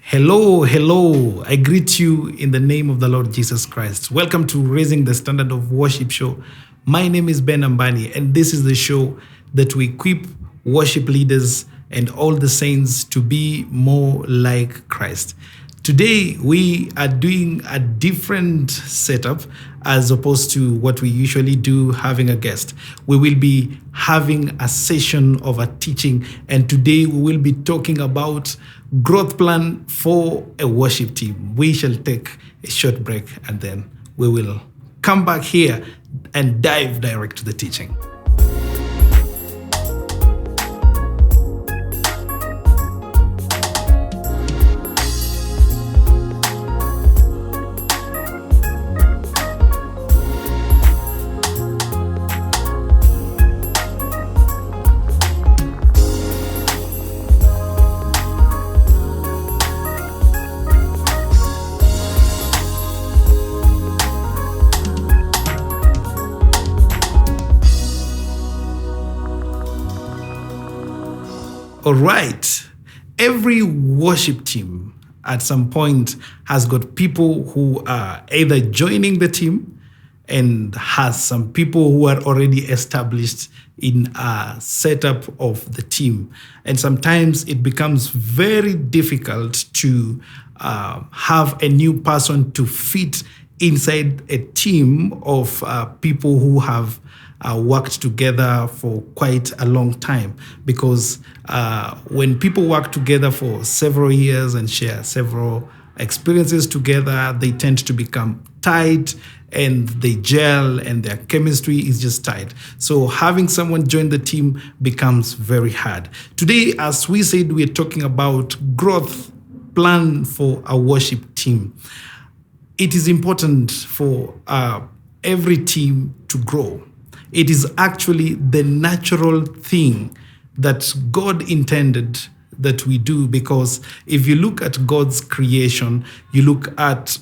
Hello, hello. I greet you in the name of the Lord Jesus Christ. Welcome to Raising the Standard of Worship Show. My name is Ben Ambani, and this is the show that we equip worship leaders and all the saints to be more like Christ. Today, we are doing a different setup as opposed to what we usually do, having a guest. We will be having a session of a teaching, and today we will be talking about growth plan for a worship team. We shall take a short break and then we will come back here and dive direct to the teaching. All right. Every worship team at some point has got people who are either joining the team and has some people who are already established in a setup of the team. And sometimes it becomes very difficult to have a new person to fit inside a team of people who have worked together for quite a long time, because when people work together for several years and share several experiences together, they tend to become tight and they gel and their chemistry is just tight. So having someone join the team becomes very hard. Today, as we said, we're talking about growth plan for a worship team. It is important for every team to grow. It is actually the natural thing that God intended that we do, because if you look at God's creation, you look at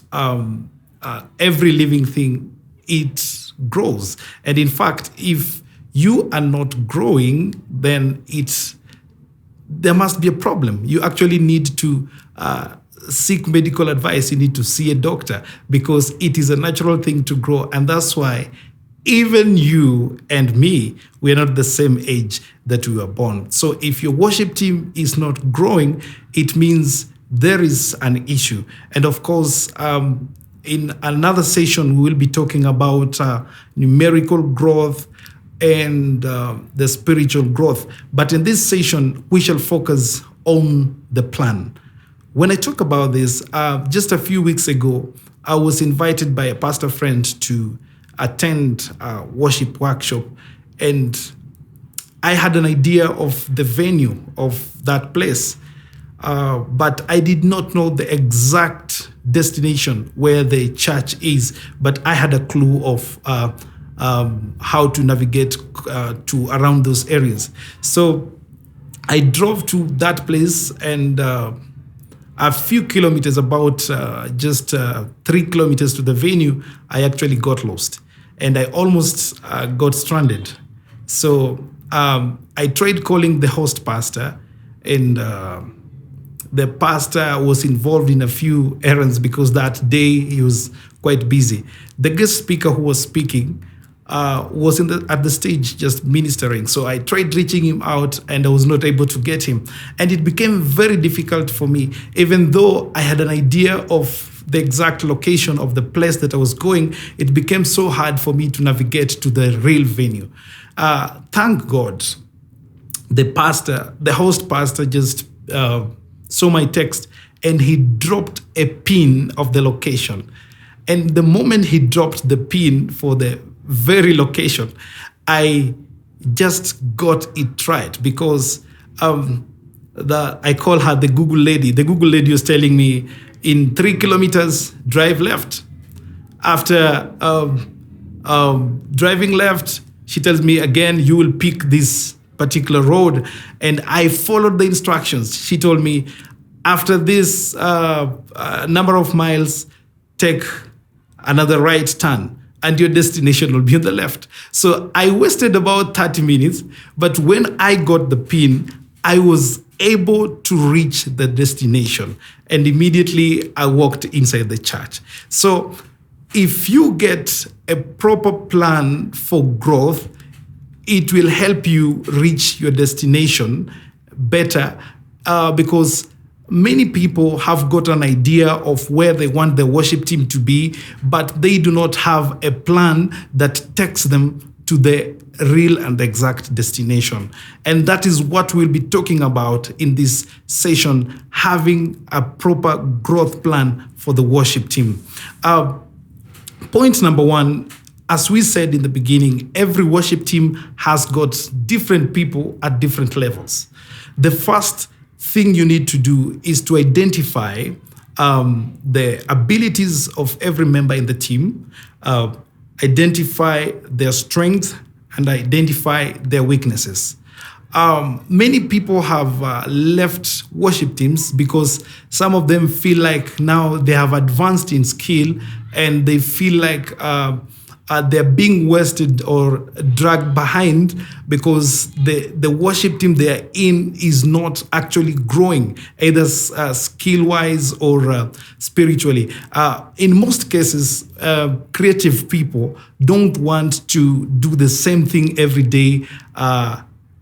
every living thing, it grows. And in fact, if you are not growing, then there must be a problem. You actually need to seek medical advice. You need to see a doctor, because it is a natural thing to grow. And that's why even you and me, we're not the same age that we were born. So if your worship team is not growing, it means there is an issue. And of course, in another session, we will be talking about numerical growth and the spiritual growth. But in this session, we shall focus on the plan. When I talk about this, just a few weeks ago, I was invited by a pastor friend to attend a worship workshop, and I had an idea of the venue of that place, but I did not know the exact destination where the church is, but I had a clue of how to navigate to around those areas. So I drove to that place, and a few kilometers, about just 3 kilometers to the venue, I actually got lost and I almost got stranded. So I tried calling the host pastor, and the pastor was involved in a few errands because that day he was quite busy. The guest speaker who was speaking was at the stage just ministering. So I tried reaching him out and I was not able to get him. And it became very difficult for me, even though I had an idea of the exact location of the place that I was going. It became so hard for me to navigate to the real venue. Thank God, the host pastor just saw my text and he dropped a pin of the location. And the moment he dropped the pin for the very location, I just got it right, because I call her the Google lady. The Google lady was telling me, in 3 kilometers, drive left. After driving left, she tells me again, you will pick this particular road. And I followed the instructions. She told me, after this number of miles, take another right turn, and your destination will be on the left. So I wasted about 30 minutes, but when I got the pin, I was able to reach the destination. And immediately I walked inside the church. So if you get a proper plan for growth, it will help you reach your destination better, because many people have got an idea of where they want the worship team to be, but they do not have a plan that takes them to the real and exact destination. And that is what we'll be talking about in this session, having a proper growth plan for the worship team. Point number one, as we said in the beginning, every worship team has got different people at different levels. The first thing you need to do is to identify the abilities of every member in the team, identify their strengths, and identify their weaknesses. Many people have left worship teams because some of them feel like now they have advanced in skill and they feel like they're being wasted or dragged behind because the worship team they're in is not actually growing, either skill-wise or spiritually. In most cases, creative people don't want to do the same thing every day,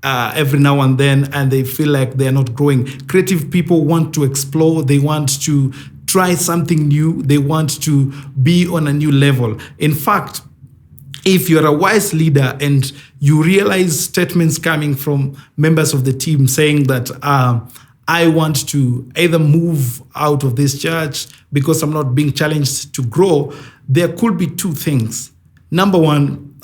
every now and then, and they feel like they're not growing. Creative people want to explore, they want to try something new, they want to be on a new level. In fact, if you're a wise leader and you realize statements coming from members of the team saying that I want to either move out of this church because I'm not being challenged to grow, there could be two things. Number one,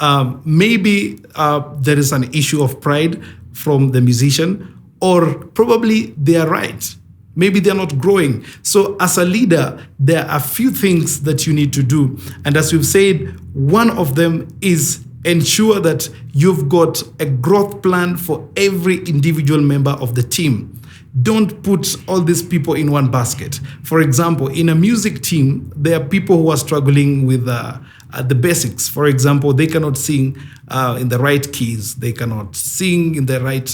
maybe there is an issue of pride from the musician, or probably they are right. Maybe they're not growing. So as a leader, there are a few things that you need to do. And as we've said, one of them is ensure that you've got a growth plan for every individual member of the team. Don't put all these people in one basket. For example, in a music team, there are people who are struggling with the basics. For example, they cannot sing in the right keys. They cannot sing in the right,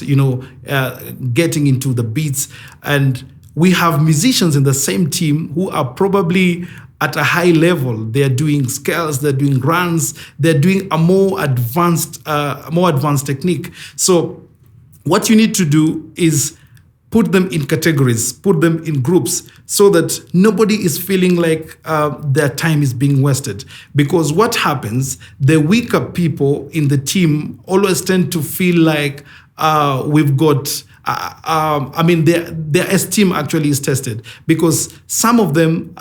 getting into the beats. And we have musicians in the same team who are probably at a high level. They are doing scales, they're doing runs, they're doing a more advanced technique. So what you need to do is put them in categories, put them in groups, so that nobody is feeling like their time is being wasted. Because what happens, the weaker people in the team always tend to feel like we've got their esteem actually is tested, because some of them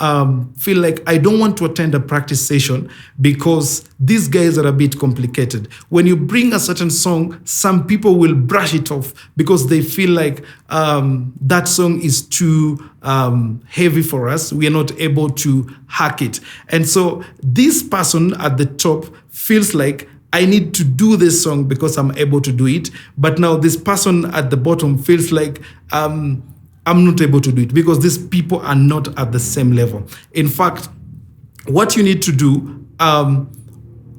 feel like, I don't want to attend a practice session because these guys are a bit complicated. When you bring a certain song, some people will brush it off because they feel like that song is too heavy for us. We are not able to hack it. And so this person at the top feels like, I need to do this song because I'm able to do it. But now this person at the bottom feels like I'm not able to do it because these people are not at the same level. In fact, what you need to do,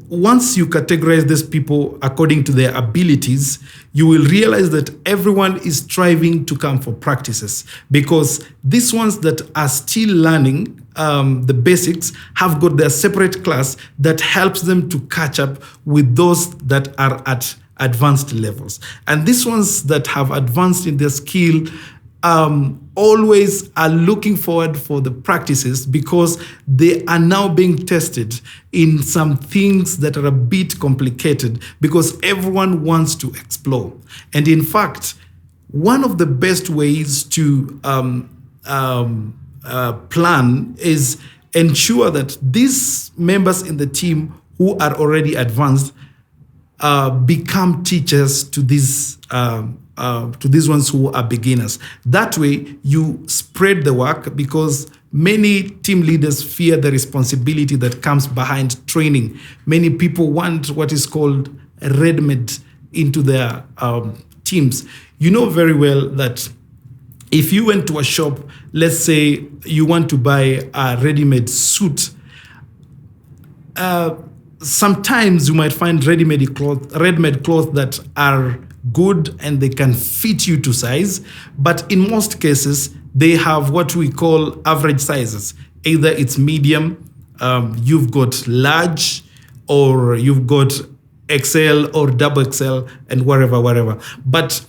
once you categorize these people according to their abilities, you will realize that everyone is striving to come for practices, because these ones that are still learning the basics have got their separate class that helps them to catch up with those that are at advanced levels. And these ones that have advanced in their skill always are looking forward for the practices, because they are now being tested in some things that are a bit complicated, because everyone wants to explore. And in fact, one of the best ways to plan is ensure that these members in the team who are already advanced become teachers to these ones who are beginners. That way, you spread the work, because many team leaders fear the responsibility that comes behind training. Many people want what is called ready-made into their teams. You know very well that if you went to a shop, let's say you want to buy a ready-made suit, sometimes you might find ready-made clothes that are good and they can fit you to size. But in most cases, they have what we call average sizes. Either it's medium, you've got large, or you've got XL or double XL, and wherever. But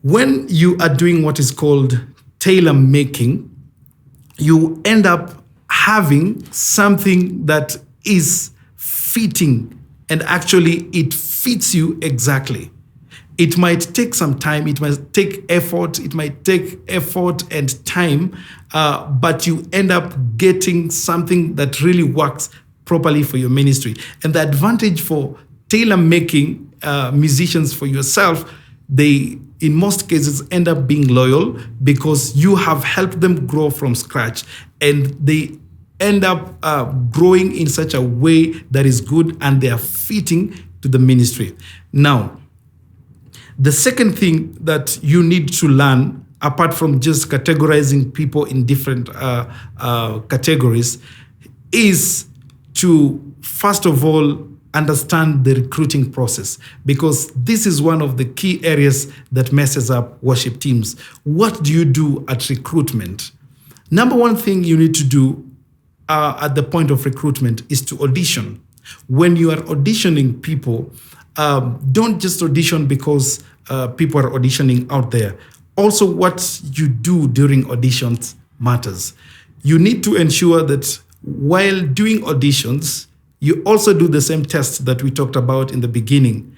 when you are doing what is called tailor making, you end up having something that is fitting, and actually it fits you exactly. It might take some time, it might take effort, and time, but you end up getting something that really works properly for your ministry. And the advantage for tailor-making musicians for yourself, they, in most cases, end up being loyal because you have helped them grow from scratch, and they end up growing in such a way that is good, and they are fitting to the ministry. Now, the second thing that you need to learn, apart from just categorizing people in different categories, is to, first of all, understand the recruiting process, because this is one of the key areas that messes up worship teams. What do you do at recruitment? Number one thing you need to do at the point of recruitment is to audition. When you are auditioning people, don't just audition because people are auditioning out there. Also, what you do during auditions matters. You need to ensure that while doing auditions, you also do the same tests that we talked about in the beginning.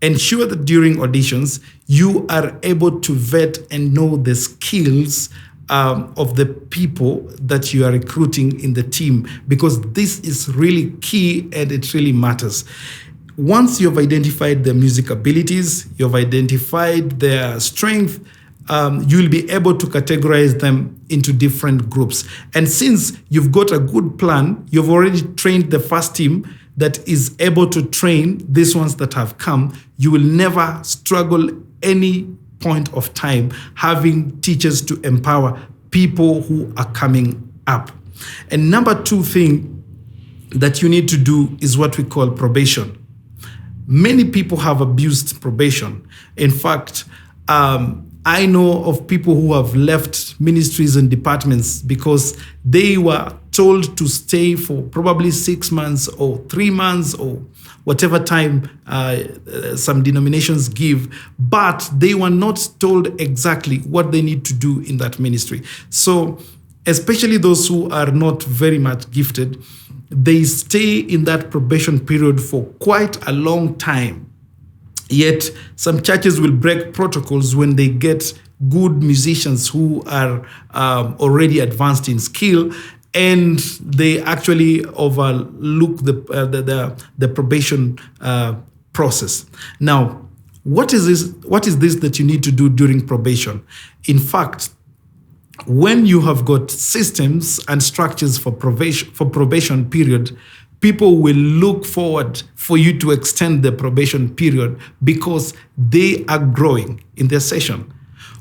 Ensure that during auditions, you are able to vet and know the skills of the people that you are recruiting in the team, because this is really key and it really matters. Once you've identified their music abilities, you've identified their strength, you'll be able to categorize them into different groups. And since you've got a good plan, you've already trained the first team that is able to train these ones that have come, you will never struggle any point of time having teachers to empower people who are coming up. And number two thing that you need to do is what we call probation. Many people have abused probation. In fact, I know of people who have left ministries and departments because they were told to stay for probably 6 months or 3 months or whatever time some denominations give, but they were not told exactly what they need to do in that ministry. So especially those who are not very much gifted, they stay in that probation period for quite a long time. Yet some churches will break protocols when they get good musicians who are already advanced in skill, and they actually overlook the probation process. Now, what is this that you need to do during probation? In fact, when you have got systems and structures for probation period, people will look forward for you to extend the probation period because they are growing in their session.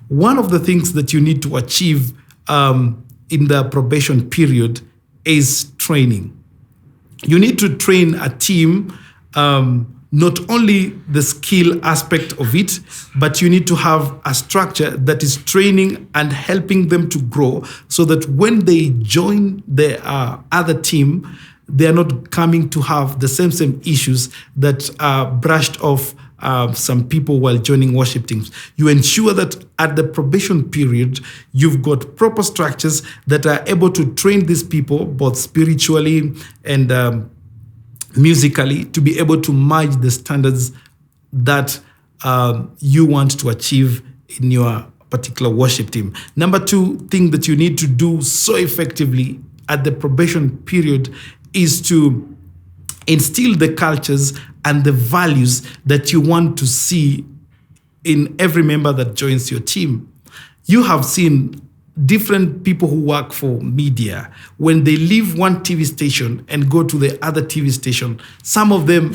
One of the things that you need to achieve in the probation period is training. You need to train a team, not only the skill aspect of it, but you need to have a structure that is training and helping them to grow so that when they join the other team, they are not coming to have the same issues that brushed off some people while joining worship teams. You ensure that at the probation period, you've got proper structures that are able to train these people, both spiritually and musically, to be able to match the standards that you want to achieve in your particular worship team. Number two thing that you need to do so effectively at the probation period is to instill the cultures and the values that you want to see in every member that joins your team. You have seen different people who work for media. When they leave one TV station and go to the other TV station, some of them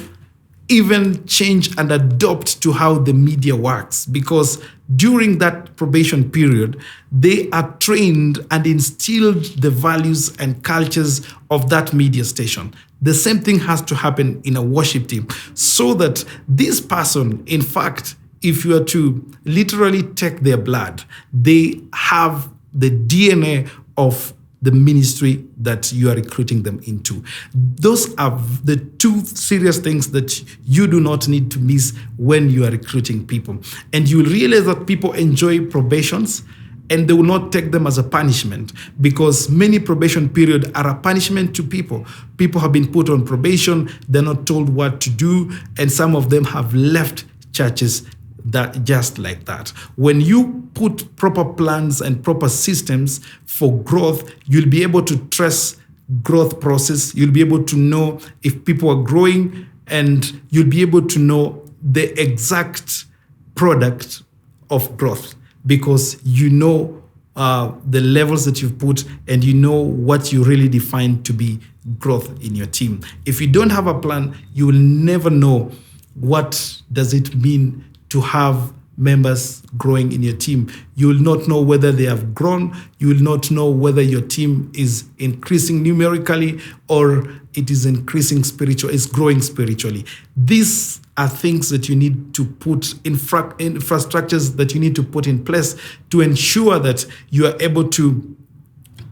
even change and adopt to how the media works, because during that probation period, they are trained and instilled the values and cultures of that media station. The same thing has to happen in a worship team so that this person, in fact, if you are to literally take their blood, they have the DNA of the ministry that you are recruiting them into. Those are the two serious things that you do not need to miss when you are recruiting people. And you will realize that people enjoy probations, and they will not take them as a punishment, because many probation periods are a punishment to people. People have been put on probation, they're not told what to do, and some of them have left churches that just like that. When you put proper plans and proper systems for growth, you'll be able to trace growth process. You'll be able to know if people are growing, and you'll be able to know the exact product of growth, because you know the levels that you've put, and you know what you really define to be growth in your team. If you don't have a plan, you will never know what does it mean to have members growing in your team. You will not know whether they have grown. You will not know whether your team is increasing numerically or it is increasing spiritually, it's growing spiritually. These are things that you need to put, infrastructures that you need to put in place to ensure that you are able to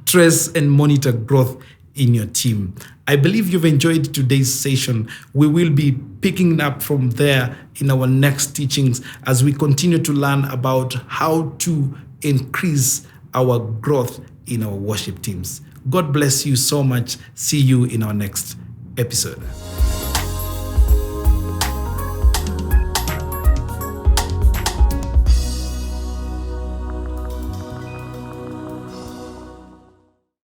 trace and monitor growth in your team. I believe you've enjoyed today's session. We will be picking up from there in our next teachings as we continue to learn about how to increase our growth in our worship teams. God bless you so much. See you in our next episode.